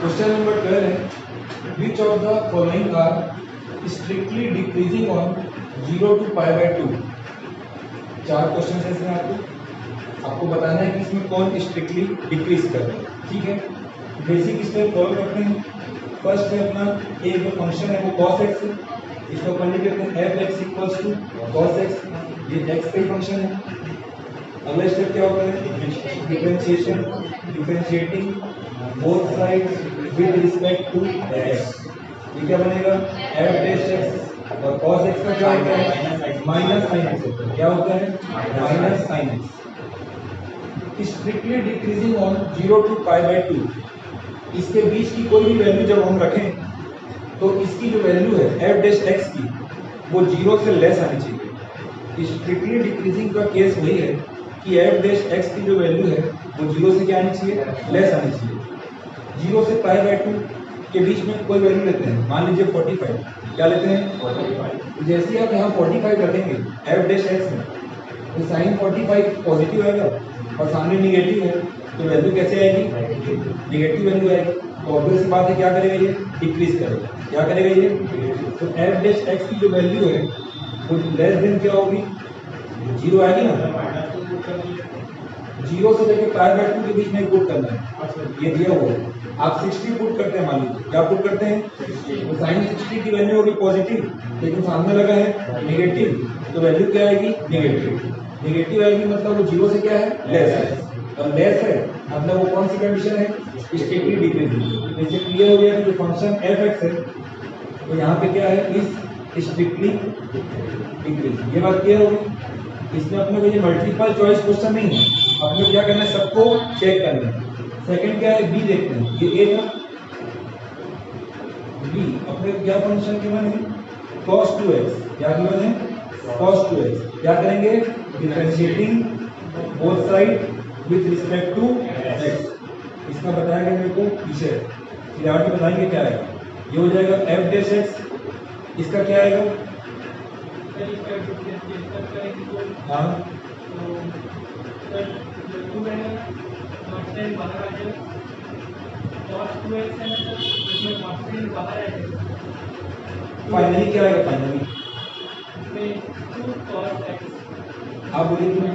Question number 12 है which of the following are strictly decreasing on 0 to π/2। चार question है इसमें आपको बताना है कि इसमें कौन स्ट्रिक्टली डिक्रीज कर रहा है। ठीक है, बेसिक स्टेप फॉलो करते हैं। फर्स्ट है अपना एक जो फंक्शन है वो cos x है, इसको अपन लिख देते हैं f(x) = cos x। ये x का ही फंक्शन है। अगला स्टेप क्या होता है? Differentiation, differentiating both sides with respect to x। ये क्या बनेगा? f(x) और cos x का क्या होता है? माइनस साइन x होता है। क्या होता है? Minus sine x। Strictly decreasing on 0 to π/2। इसके बीच की कोई भी वैल्यू जब हम रखें तो इसकी जो वैल्यू है f(x) की वो 0 से लेस आनी चाहिए। स्ट्रिक्टली डिक्रीजिंग का केस वही है कि f(x) की जो वैल्यू है वो 0 से क्या आनी चाहिए? लेस आनी चाहिए। 0 से π/2 के बीच में कोई वैल्यू लेते हैं, मान लीजिए 45। क्या लेते हैं? 45। जैसे ही आप यहाँ 45 रखेंगे f(x) में तो साइन 45 पॉजिटिव आएगा और सामने निगेटिव है तो वैल्यू कैसे आएगी? निगेटिव वैल्यू आएगी। तो ऑब्वियस बात है क्या करेगा ये? डिक्रीज करेगा। क्या करेगा ये? तो f(x) की जो वैल्यू है वो लेस देन क्या होगी? 0 आएगी ना। 0 से लेकर π/2 के बीच में पुट करना है। ये दिया हुआ है। आप 60 पुट करते हैं, मान लीजिए क्या पुट करते हैं? तो साइन 60 की वैल्यू होगी पॉजिटिव, लेकिन सामने लगा है नेगेटिव, तो वैल्यू क्या आएगी? नेगेटिव। नेगेटिव आएगी मतलब वो 0 से क्या है? लेस है। और लेस है मतलब वो कौन सी कंडीशन है? Strictly decreasing. जैसे क्लियर हो गया कि जो फंक्शन f(x) है तो यहाँ पे क्या है? इस स्ट्रिक्टली डिक्रीजिंग। ये बात क्लियर होगी। इसमें अपने को ये मल्टीपल चॉइस क्वेश्चन नहीं है, अपने को क्या करना है? सबको चेक करना है। सेकंड क्या है? बी देखते हैं। ये ए था, बी अपने क्या फंक्शन गिवन है? cos 2x। क्या गिवन है? cos 2x। क्या करेंगे? Differentiating both side with respect to x। इसका बताया गया मेरे को पीछे, फिर आगे बताएंगे क्या आएगा। ये हो जाएगा f(x). इसका क्या आएगा? हाँ फाइनली क्या आएगा? फाइनली आप बोलिए क्यों?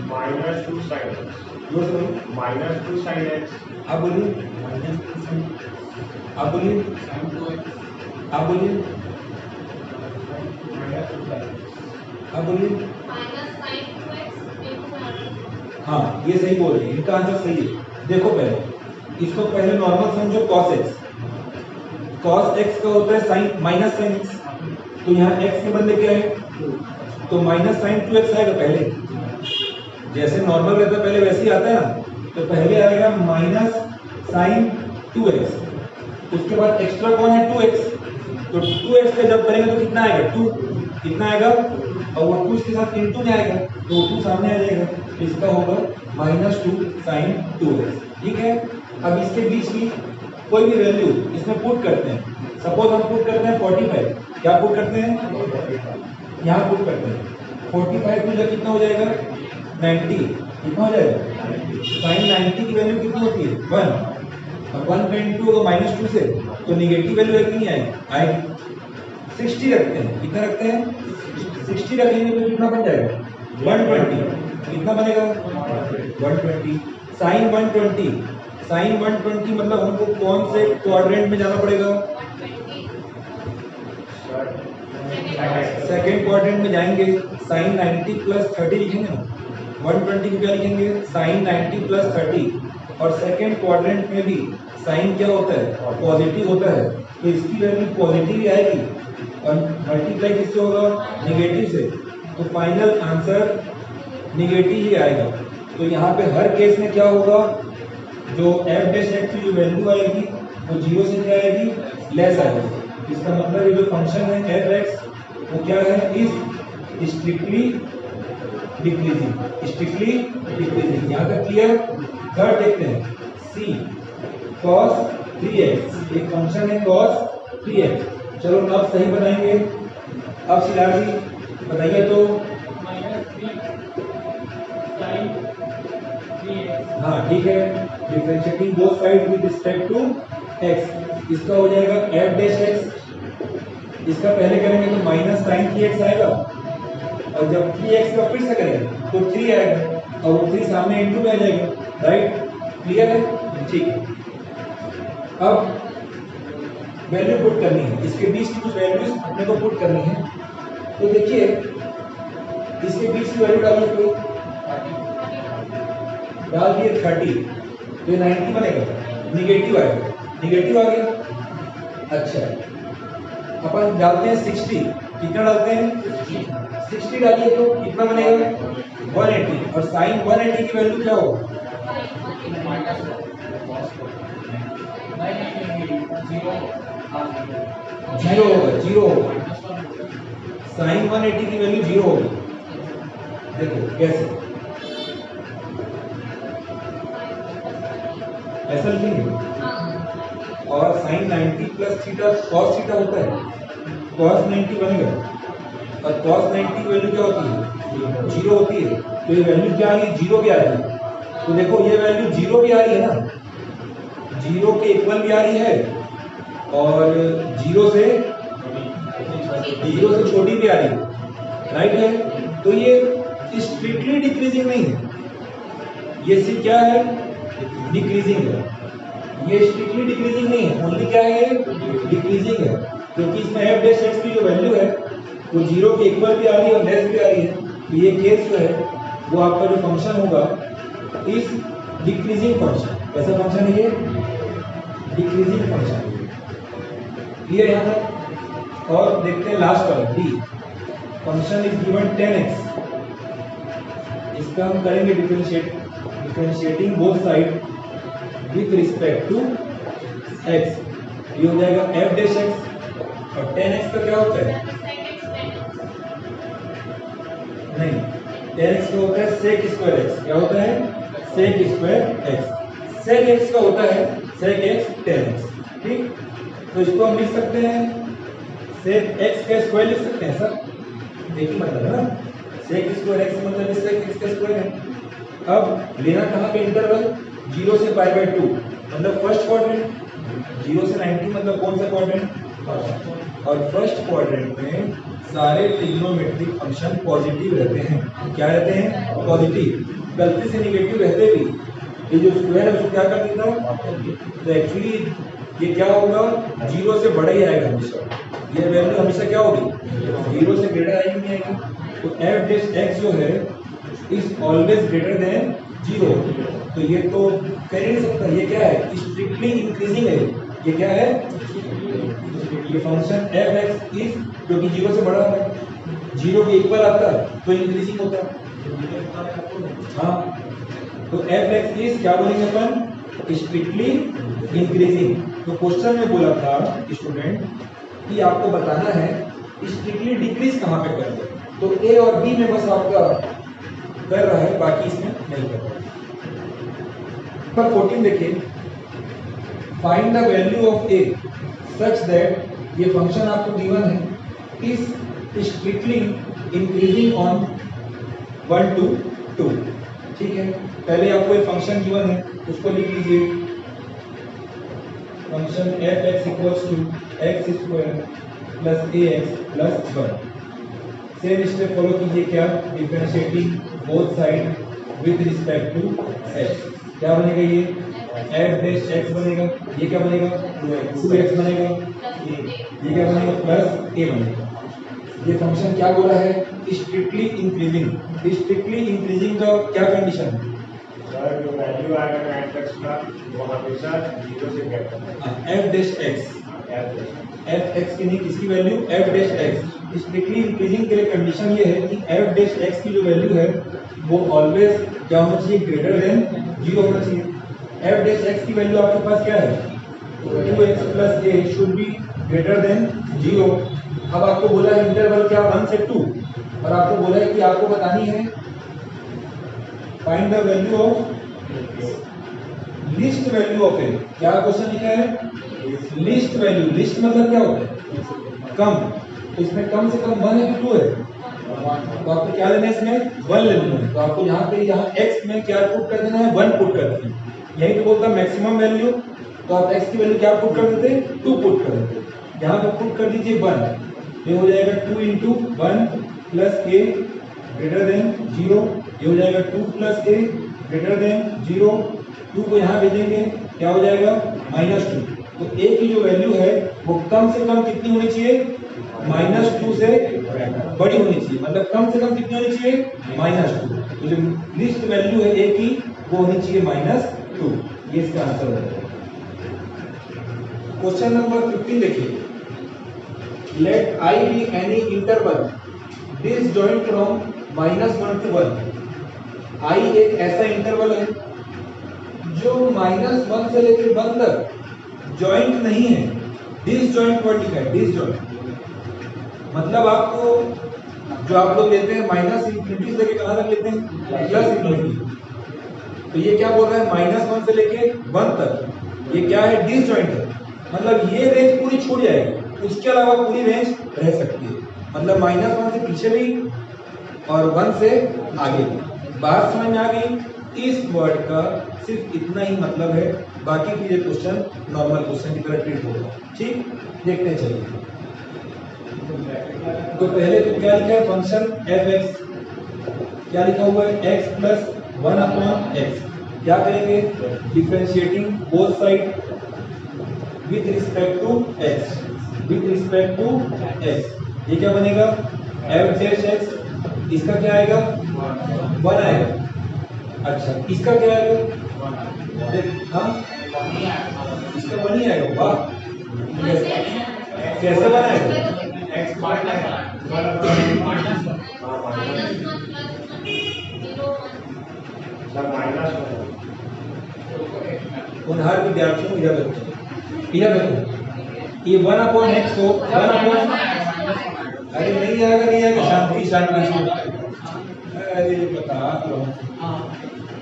-2 sin x। जोर से बोलिए। -2 sin x। आप बोलिए। आप बोलिए। आप बोलिए। आप बोलिए। हाँ ये सही बोल रही है, इनका आंसर सही है। देखो पहले इसको पहले नॉर्मल समझो। cos x, cos x का होता है साइन माइनस साइन x, तो यहाँ x के बदले क्या है? तो माइनस साइन 2x आएगा पहले। जैसे नॉर्मल रहता है पहले वैसे ही आता है ना, तो पहले आएगा माइनस साइन 2x, उसके बाद एक्स्ट्रा कौन है? 2x। तो 2x का जब करेंगे तो कितना आएगा? 2। कितना आएगा? और वो 2 इसके साथ इनटू में आएगा तो 2 सामने आ जाएगा, तो इसका होगा -2 sin 2x। ठीक है, अब इसके बीच की कोई भी वैल्यू इसमें पुट करते हैं। सपोज हम पुट करते हैं 45। क्या पुट करते हैं? यहाँ पुट करते हैं 45 टू जब कितना हो जाएगा? 90। कितना हो जाएगा? साइन 90 की वैल्यू कितनी होती है? 1। अब 1 का इंटू होगा -2 से, तो निगेटिव वैल्यू है कि नहीं आएगी? आएगी। 60 रखते हैं। कितना रखते हैं? 60 रखेंगे तो कितना बन जाएगा? 120। कितना बनेगा? 120। साइन 120, साइन 120 मतलब हमको कौन से क्वाड्रेंट में जाना पड़ेगा? सेकेंड क्वाड्रेंट में जाएंगे। साइन 90 + 30 लिखेंगे ना। 120 को क्या लिखेंगे? साइन 90 + 30। और सेकेंड क्वाड्रेंट में भी साइन क्या होता है? पॉजिटिव होता है, तो इसकी वैल्यू पॉजिटिव ही आएगी और मल्टीप्लाई किससे होगा? नेगेटिव से। तो फाइनल आंसर नेगेटिव ही आएगा। तो यहाँ पे हर केस में क्या होगा? जो f(x) की जो वैल्यू आएगी वो 0 से क्या आएगी? लेस आएगी। इसका मतलब ये जो फंक्शन है f(x) वो क्या है? इस स्ट्रिक्टली डिक्रीजिंग। स्ट्रिक्टली डिक्रीजिंग यहाँ तक क्लियर? थर्ड देखते हैं c cos 3x। एक फंक्शन है cos 3x। चलो अब सही बताएंगे। अब सिलार जी बताइए तो। हाँ ठीक है, differentiating both side with respect to x, इसका हो जाएगा एफ डैश एक्स। इसका पहले करेंगे तो माइनस साइन 3x आएगा, और जब 3x का फिर से करेंगे तो 3 आएगा, और वो 3 सामने इनटू में आ जाएगा। राइट, क्लियर है? ठीक है। अब वैल्यू पुट करनी है, इसके बीच की कुछ वैल्यूज अपने को पुट करनी है। तो देखिए इसके बीच की वैल्यू डालिए, कोई डाल दिए 30, तो 90 बनेगा, निगेटिव आएगा, निगेटिव आ गया। अच्छा, अपन डालते हैं 60, कितना डालते हैं 60 डालिए तो कितना बनेगा 180, और साइन 180 की वैल्यू क्या होगा जीरो होगा, जीरो होगा, साइन 180 की वैल्यू जीरो होगी। देखो कैसे, ऐसा लिखेंगे, और sine 90 plus theta cos theta होता है, कॉस 90 बनेगा, और कॉस 90 की वैल्यू क्या होती है जीरो होती है। तो ये वैल्यू क्या आ रही है, जीरो भी आ रही है। तो देखो ये वैल्यू जीरो भी आ रही है ना, जीरो के इक्वल भी आ रही है, और जीरो से छोटी भी आ रही है। राइट है, तो ये स्ट्रिक्टली डिक्रीजिंग नहीं है, ये सिर्फ क्या है डिक्रीजिंग है। ये स्ट्रिक्टली डिक्रीजिंग नहीं है, ओनली क्या है ये डिक्रीजिंग है, क्योंकि इसमें एफ डैश एक्स की जो वैल्यू है वो जीरो के इक्वल भी आ रही है और लेस भी आ रही है। तो ये केस जो है वो आपका जो फंक्शन होगा इस डिक्रीजिंग फंक्शन, कैसा फंक्शन है ये डिक्रीजिंग फंक्शन। क्लियर यहाँ तक? और देखते हैं लास्ट वाला D, function is given 10x, इसका हम करेंगे differentiating both side with respect to x। ये हो जाएगा f डैश x, और 10x का क्या होता है नहीं, 10x का होता है sec स्क्वायर x। क्या होता है sec square x, sec x का होता है sec x 10x। ठीक, तो इसको हम लिख सकते हैं sec x का स्क्वायर लिख सकते हैं सर, देखिए मतलब है ना, sec स्क्वायर x मतलब sec x का स्क्वायर है। अब लेना कहाँ पे इंटरवल 0 से π/2, मतलब फर्स्ट क्वाड्रेंट, 0 से 90 मतलब कौन सा क्वाड्रेंट, और फर्स्ट क्वाड्रेंट में सारे ट्रिग्नोमेट्रिक फंक्शन पॉजिटिव रहते हैं। क्या रहते हैं पॉजिटिव, गलती से निगेटिव रहते भी ये जो स्क्वायर है उसको क्या कर देता, तो एक्चुअली ये क्या होगा 0 से बड़ा ही आएगा हमेशा, ये वैल्यू हमेशा क्या होगी 0 से ग्रेटर आएगी नहीं आएगी। तो एफ डैश एक्स जो है इज ऑलवेज ग्रेटर देन 0, तो ये तो कर ही नहीं सकता, ये क्या है स्ट्रिक्टली इंक्रीजिंग है। ये क्या है ये फंक्शन एफ एक्स इज, क्योंकि 0 से बड़ा है, 0 के इक्वल आता है तो इंक्रीजिंग होता है। हाँ, तो एफ एक्स इज क्या बोलेंगे अपन स्ट्रिक्टली इंक्रीजिंग। तो क्वेश्चन में बोला था स्टूडेंट कि आपको बताना है स्ट्रिक्टली डिक्रीज कहाँ पे कर दे, तो ए और बी में बस आपका कर रहा है, बाकी इसमें नहीं कर रहा है। पर 14 देखिए, find the value of A such that, ये फंक्शन आपको गिवन है is strictly increasing on 1 to 2। ठीक है, पहले आपको एक फंक्शन गिवन है उसको लिख लीजिए, function f x equals to x square plus a x plus 1। Same step follow कीजिए, क्या differentiating both side with respect to x. क्या बनेगा ये एफ डैश एक्स बनेगा, ये क्या बनेगा 2x बनेगा, ये क्या बनेगा प्लस ए बनेगा। ये फंक्शन क्या बोला है स्ट्रिक्टली इंक्रीजिंग। स्ट्रिक्टली इंक्रीजिंग का क्या कंडीशन है सर, जो वैल्यू आएगा एफ एक्स का वो हमेशा 0 से ग्रेटर है। F dash x, F x की नहीं किसकी value F dash x. Strictly increasing के लिए कंडीशन ये है कि एफ डैश एक्स की जो वैल्यू है वो ऑलवेज क्या होना चाहिए ग्रेटर देन 0 होना चाहिए। एफ डैश एक्स की वैल्यू आपके पास क्या है 2x plus A should be greater than 0। अब आपको बोला है इंटरवल क्या 1 से 2, और आपको बोला है कि आपको बतानी है find the value of list value of A. क्या क्वेश्चन लिखा है लिस्ट वैल्यू, लिस्ट मतलब क्या होता है कम, तो इसमें कम से कम 1 है कि 2 है, तो आपको क्या लेना है इसमें 1 ले लेना है। तो आपको यहाँ पे यहाँ x में क्या पुट कर देना है 1 पुट कर देना है। यही तो बोलता मैक्सिमम वैल्यू तो आप x की वैल्यू क्या पुट कर देते हैं, 2 पुट कर देते हैं। यहाँ पे पुट कर दीजिए 1, ये हो जाएगा 2 into 1 plus a greater than 0, ये हो जाएगा 2 प्लस a ग्रेटर देन 0, 2 को यहाँ भेजेंगे क्या हो जाएगा -2। तो a की जो वैल्यू है वो कम से कम कितनी होनी चाहिए, -2 से बड़ी होनी चाहिए, मतलब कम से कम कितनी होनी चाहिए, -2। तो जो लिस्ट वैल्यू है a की वो होनी चाहिए -2। ये इसका आंसर हो जाएगा। क्वेश्चन नंबर 15 देखिए, late I be any interval disjoint from -1 to 1। I एक ऐसा इंटरवल है जो -1 से लेकर 1 तक जॉइंट नहीं है, डिसजॉइंट वर्ड लिखा है, डिसजॉइंट मतलब आपको जो आप लोग लेते हैं -∞ से लेके कहां तक लेते हैं, +∞। तो ये क्या बोल रहा है, -1 से लेके 1 तक ये क्या है, डिसजॉइंट है, मतलब ये रेंज पूरी छूट जाएगी, उसके अलावा पूरी रेंज रह सकती है, मतलब -1 से पीछे भी और 1 से आगे भी। बात समझ में आ गई। इस वर्ड का सिर्फ इतना ही मतलब है, बाकी फिर ये क्वेश्चन नॉर्मल क्वेश्चन की तरह ट्रीट होगा। ठीक, देखते चलिए। तो पहले तो क्या लिखा है, फंक्शन f(x), क्या लिखा हुआ है, x प्लस 1/x। क्या करेंगे, differentiating both side with respect to x, with respect to x। ये क्या बनेगा, f(x), इसका क्या आएगा, 1 आएगा। अच्छा, इसका क्या आएगा, हाँ इसका 1 ही आएगा। वाह, कैसे बनाएगा, उन्हार विद्यार्थियों इधर देखो, इधर देखो, ये 1/x को 1 अरे नहीं आएगा, नहीं आएगा, शांति शांति। अरे बता रहा हूँ,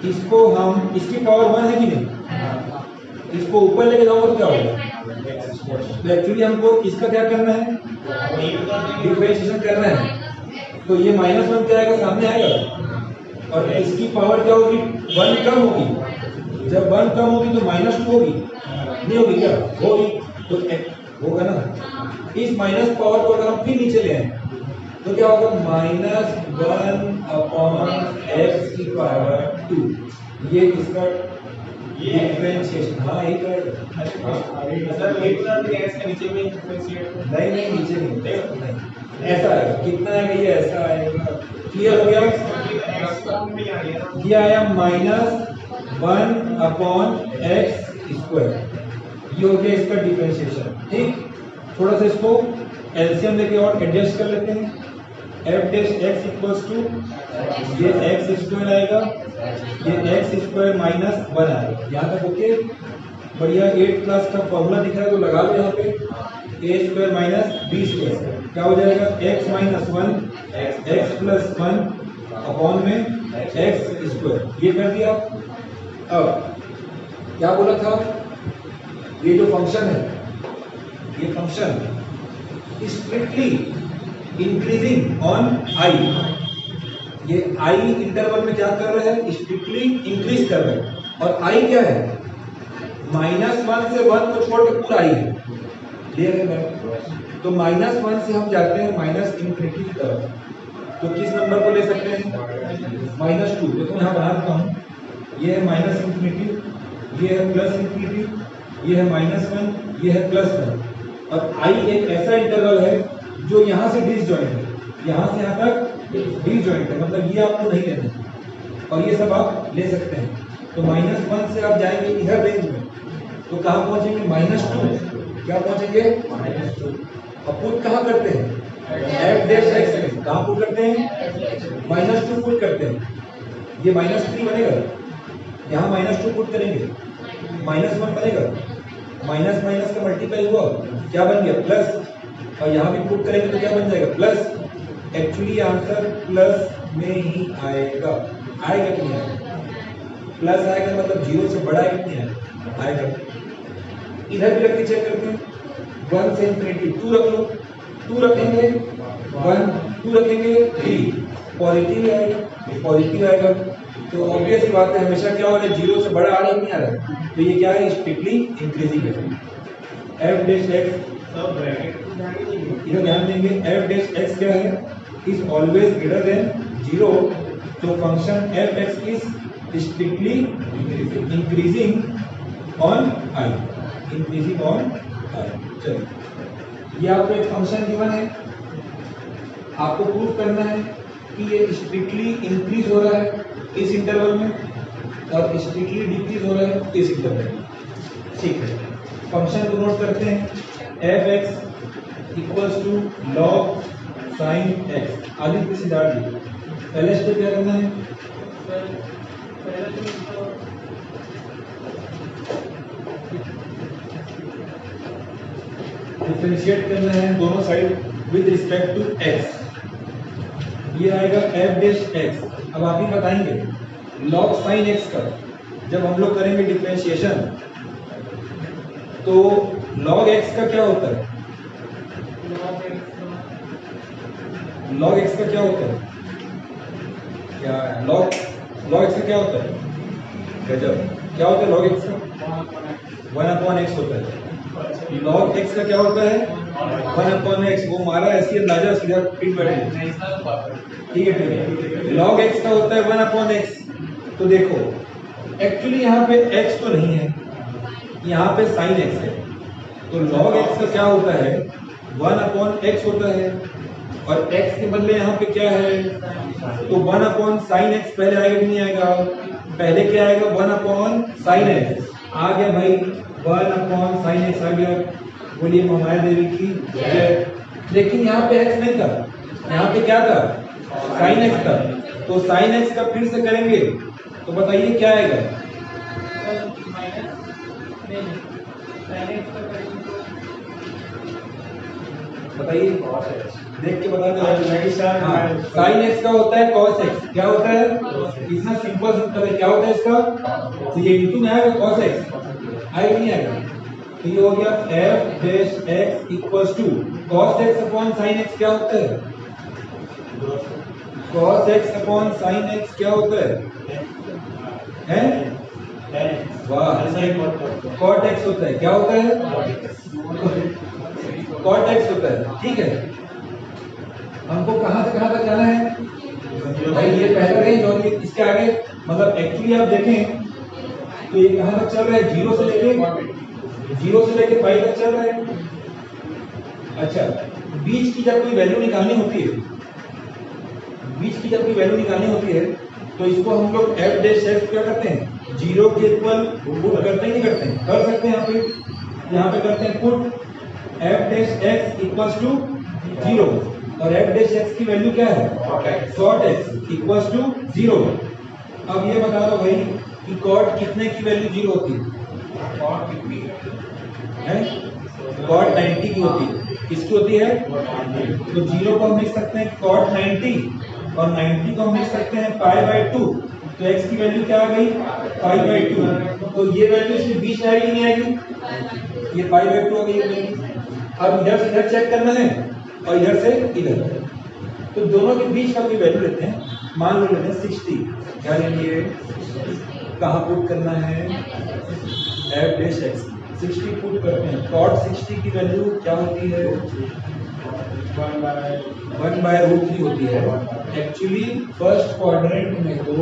इसको हम, इसकी पावर 1 है कि नहीं, इसको ऊपर लेके जाओगे तो क्या होगा, तो एक्चुअली हमको इसका क्या करना है, डिफरेंशिएशन करना है। तो ये -1 क्या आएगा, सामने आएगा, और इसकी पावर क्या होगी, 1 कम होगी। जब 1 कम होगी तो -2 होगी, नहीं होगी क्या, होगी, तो होगा ना। इस माइनस पावर को अगर हम फिर नीचे ले आए तो क्या होगा, -1/x की पावर 2। ये इसका डिफरेंशिएशन, हाँ एक नीचे में नहीं नहीं, नीचे नहीं, ऐसा आएगा, कितना आएगा, ये ऐसा आएगा। क्लियर हो गया, ये आया -1/x², ये हो गया इसका डिफरेंशिएशन। ठीक, थोड़ा सा इसको एलसीएम लेके और एडजस्ट कर लेते हैं। f(x) इक्वल्स टू ये x² आएगा, ये x² - 1 आएगा। यहाँ तक ओके, बढ़िया। 8th क्लास का फॉर्मूला दिख रहा है तो लगा लो यहाँ पे, a² - b²। क्या हो जाएगा, x - 1 x + 1 अपॉन में x²। ये कर दिया। अब क्या बोला था, ये जो फंक्शन है, ये function strictly increasing on i, ये i इंटरवल में क्या कर रहे हैं, स्ट्रिक्टली इंक्रीज कर रहे हैं। और i क्या है, -1 से 1 को छोड़ के पूरा i है, क्लियर है मैम। तो -1 से हम जाते हैं -∞ की तरफ, तो किस नंबर को ले सकते हैं, -2। देखो यहाँ बना देता हूँ, ये है -∞, ये है +∞, ये है -1, ये है +1। और i एक ऐसा इंटरवल है जो यहाँ से डिसजॉइंट है, यहाँ से यहाँ तक डिसजॉइंट है, मतलब ये आपको नहीं लेना, और ये सब आप ले सकते हैं। तो -1 से आप जाएंगे इधर रेंज में, तो कहाँ पहुंचेंगे, -2। क्या पहुंचेंगे, -2। अब पुट कहाँ करते हैं, f(x) में कहाँ पुट करते हैं, -2 पुट करते हैं। ये -3 बनेगा, यहाँ -2 पुट करेंगे, -1 बनेगा, माइनस माइनस का मल्टीप्लाई हुआ, क्या बन गया, प्लस। और यहाँ भी पुट करेंगे तो क्या बन जाएगा, प्लस। एक्चुअली आंसर प्लस में ही आएगा, आएगा कि नहीं आएगा, प्लस आएगा, मतलब 0 से बड़ा है कि नहीं आएगा। इधर भी रख के चेक करते हैं, 1 से ∞, 2 रख लो, 2 रखेंगे 1, 2 रखेंगे 3, पॉजिटिव आएगा, पॉजिटिव आएगा। तो ऑब्वियस सी बात है, हमेशा क्या हो रहा है, 0 से बड़ा आ रहा है नहीं आ रहा है, तो ये क्या है, स्ट्रिक्टली इंक्रीजिंग है। एफ डैश एक्स, सब ब्रैकेट को ध्यान देंगे। इधर ध्यान देंगे, एफ डैश एक्स क्या है, इज ऑलवेज ग्रेटर देन 0, तो function f x is strictly increasing on I, increasing on I. चलिए, ये आपको एक फंक्शन गिवन है, आपको प्रूव करना है कि ये स्ट्रिक्टली इंक्रीज हो रहा है इस इंटरवल में और स्ट्रिक्टली डिक्रीज हो रहा है इस इंटरवल में। ठीक है, फंक्शन को नोट करते हैं, f x equals to log sine x. आगे किसी डाल दी, पहले स्टेप क्या करना है, डिफरेंशिएट करना है दोनों side with respect to x. ये आएगा एफ डैश एक्स। अब आप ही बताएंगे लॉग साइन एक्स का जब हम लोग करेंगे डिफरेंशिएशन, तो लॉग एक्स का क्या होता है, लॉग एक्स का क्या होता है, क्या लॉग एक्स का क्या होता है, गजब, क्या होता है लॉग एक्स का, 1/x होता है। लॉग एक्स का क्या होता है, 1/x। वो मारा ऐसी अंदाजा सीधा पिट बैठे, ठीक है ठीक है। लॉग एक्स का होता है 1/x। तो देखो एक्चुअली यहाँ पे x तो नहीं है, यहाँ पे साइन x है, तो log x का क्या होता है, 1/x होता है, और x के बदले यहाँ पे क्या है, तो 1/sin x पहले आएगा कि नहीं आएगा, पहले क्या आएगा, 1/sin x आ गया भाई, 1/sin x आ गया। बोलिए महामाया देवी की जय। लेकिन यहाँ पे x नहीं था, यहाँ पे क्या था, sin x था, तो sin x का फिर से करेंगे तो बताइए क्या आएगा, बताइए देख के बता दो। साइन एक्स का होता है cos x, क्या होता है, इतना सिंपल सिंपल है, क्या होता है इसका, तो ये इनटू में आएगा cos x, आएगा नहीं आएगा, तो ये हो गया f dash x equals to cos x upon sin x क्या होता है, cos x upon sin x क्या होता है वाह, cot x होता है, क्या होता है cot x होता है। ठीक है, हमको कहां से कहां तक जाना है भाई, ये पहला रेंज और ये इसके आगे, मतलब एक्चुअली आप देखें तो ये कहां तक चल रहा है, 0 से लेके 5 तक चल रहा है। अच्छा, बीच की जब कोई वैल्यू निकालनी होती है, बीच की जब कोई वैल्यू निकालनी होती है तो इसको हम लोग f डैश x क्या करते हैं, 0 के इक्वल पुट करते हैं, नहीं करते हैं, कर सकते हैं, यहाँ पे करते हैं put f dash x equals to 0, और f डैश x की वैल्यू क्या है, cot x इक्वल्स टू 0। अब ये बता दो भाई कि cot कितने की वैल्यू 0 होती है, cot 90 की होती है, किसकी होती है, तो 0 को हम लिख सकते हैं cot 90 और 90 को हम लिख सकते हैं π/2, तो x की वैल्यू क्या आ गई, π/2, तो ये वैल्यू इसमें बीच में आएगी नहीं आएगी, ये π/2 आ गई। अब इधर से इधर चेक करना है और इधर से इधर, तो दोनों के बीच का कोई वैल्यू लेते हैं, मान लो लेते हैं 60, क्या लेंगे, कहाँ पुट करना है, f डैश x 60 पुट करते हैं, cot 60 की वैल्यू क्या होती है, 1/√3 होती है। एक्चुअली फर्स्ट क्वाड्रेंट में तो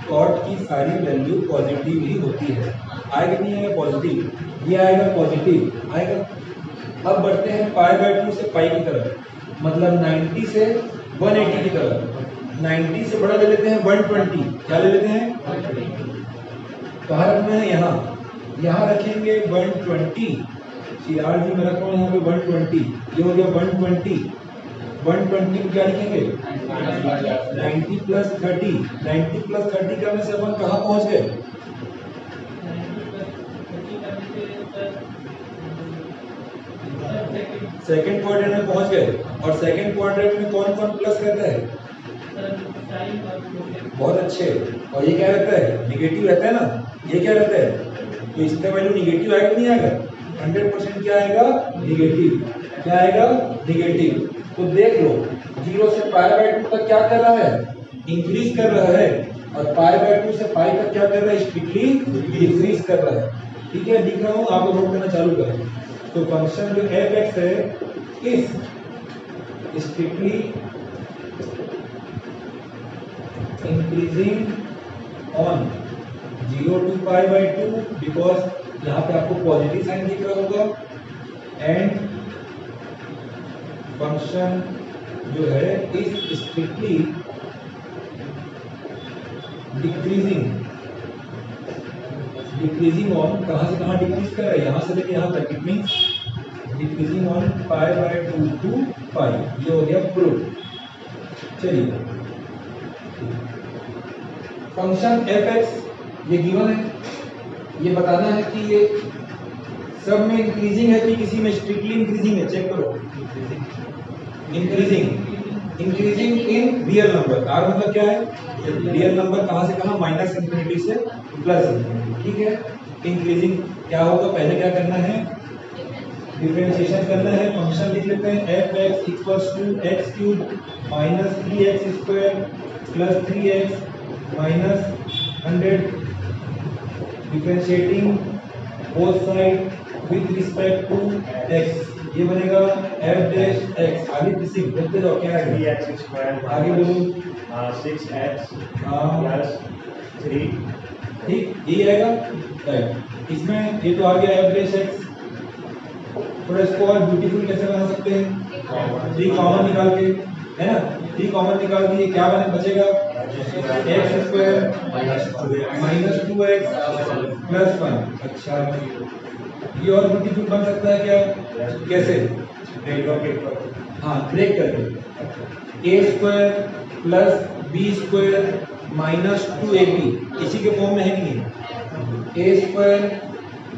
cot की सारी वैल्यू पॉजिटिव ही होती है, आएगा नहीं आएगा पॉजिटिव, ये आएगा पॉजिटिव आएगा। अब बढ़ते हैं π/2 से पाई की तरफ, मतलब 90 से 180 की तरफ, 90 से बड़ा ले लेते हैं 120, क्या ले लेते हैं, कहाँ रखना है, यहाँ रखेंगे 120, CR जी में रखो यहाँ पे 120, ये हो गया 120, 120 को क्या लिखेंगे 90 प्लस 30, 90 प्लस 30 करने से अपन कहाँ पहुँच गए, सेकंड क्वाड्रेंट में पहुंच गए, और सेकंड क्वाड्रेंट में कौन कौन प्लस रहता है, बहुत अच्छे, और ये क्या रहता है, निगेटिव रहता है ना, ये क्या रहता है, तो इसका वैल्यू निगेटिव आएगा नहीं आएगा, 100% क्या आएगा, निगेटिव, क्या आएगा, निगेटिव। तो देख लो 0 से π/2 तक क्या कर रहा है, इंक्रीज कर रहा है, और पाई बाय 2 से पाई तक क्या कर रहा है, स्ट्रिक्टली डिक्रीज कर रहा है। ठीक है, लिख रहा हूँ, आप नोट करना चालू करें। तो फंक्शन जो एफ एक्स है is strictly increasing on 0 to pi by 2 because यहाँ पे आपको पॉजिटिव साइन दिख रहा होगा, एंड फंक्शन जो है इज स्ट्रिक्टली डिक्रीजिंग ऑन, कहाँ से कहाँ डिक्रीज कर रहा है, यहाँ से लेके यहाँ तक, it means decreasing on pi by 2 to पाई। ये हो गया प्रूफ। चलिए, फंक्शन एफ एक्स ये गिवन है, ये बताना है कि ये सब में इंक्रीजिंग है कि किसी में स्ट्रिक्टली इंक्रीजिंग है, चेक करो। Increasing in real number, R मतलब क्या है, रियल नंबर, कहाँ से कहाँ, माइनस इंफिनिटी से प्लस। ठीक है, इंक्रीजिंग क्या होगा, पहले क्या करना है, डिफरेंशिएशन करना है। फंक्शन लिख लेते हैं f x equals to x cube minus 3x square plus 3x minus 100, differentiating both side with respect to x, ये बनेगा एफ डैश एक्स। आगे किसी बोलते जाओ, क्या है 3x स्क्वायर, आगे बोलो 6x प्लस 3। ठीक, यही आएगा राइट। इसमें ये तो आ गया एफ डैश एक्स। थोड़ा इसको और ब्यूटीफुल कैसे बना सकते हैं, 3 कॉमन निकाल के, है ना, 3 कॉमन निकाल के क्या बचेगा, x square minus 2x plus 1। अच्छा, ये और ब्यूटीफुल बन सकता है क्या, कैसे, हाँ ब्रेक करके, A square plus B square minus 2ab, इसी के फॉर्म में है कि नहीं, A square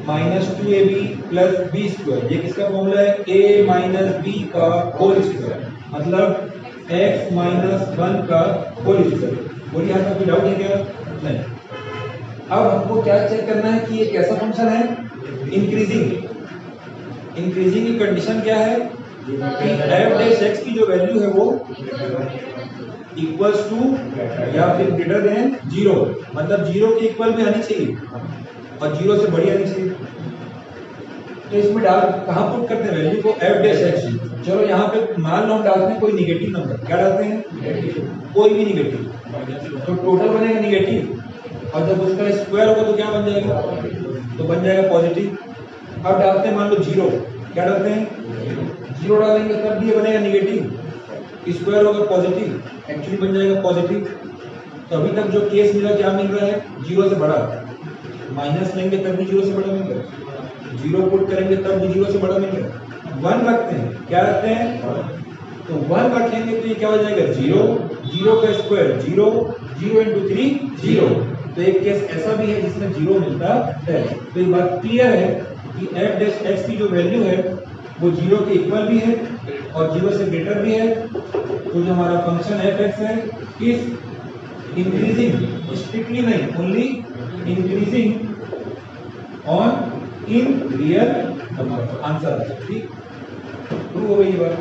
minus 2ab plus B square, ये किसका फॉर्मूला है, a माइनस बी का होल स्क्वायर, मतलब x माइनस 1 का होल स्क्वायर। बोलिए, यहाँ कोई डाउट है क्या, नहीं। अब हमको क्या चेक करना है कि ये कैसा फंक्शन है, इंक्रीजिंग। इंक्रीजिंग की कंडीशन क्या है कि एफ डैश एक्स की जो वैल्यू है वो इक्वल्स टू या फिर ग्रेटर देन 0, मतलब 0 के इक्वल में आनी चाहिए और 0 से बड़ी आनी चाहिए। तो इसमें डाल कहाँ पुट करते हैं वैल्यू को, एफ डैश एक्स। चलो यहाँ पे मान लो हम डालते हैं कोई निगेटिव नंबर, क्या डालते हैं, कोई भी निगेटिव, तो टोटल बनेगा निगेटिव, और जब उसका स्क्वायर होगा तो क्या बन जाएगा, तो बन जाएगा पॉजिटिव। अब डालते हैं मान लो 0, क्या डालते हैं, 0 डालेंगे तब भी ये बनेगा निगेटिव, स्क्वायर होगा पॉजिटिव, एक्चुअली बन जाएगा पॉजिटिव। तो अभी तक जो केस मिला क्या मिल रहा है, 0 से बड़ा, माइनस लेंगे तब भी 0 से बड़ा मिल रहा है, 0 पुट करेंगे तब भी 0 से बड़ा मिल रहा है। 1 रखते हैं, क्या रखते हैं, तो 1 रखेंगे तो ये क्या हो जाएगा 0, 0 का स्क्वायर 0, 0 into 3 0। तो एक केस ऐसा भी है जिसमें 0 मिलता है। तो ये बात क्लियर है कि एफ डैश एक्स की जो वैल्यू है वो 0 के इक्वल भी है और 0 से ग्रेटर भी है। तो जो हमारा फंक्शन एफ एक्स है इज इंक्रीजिंग, स्ट्रिक्टली नहीं, only increasing on in real number. Answer है ठीक, प्रूव हो गई बात।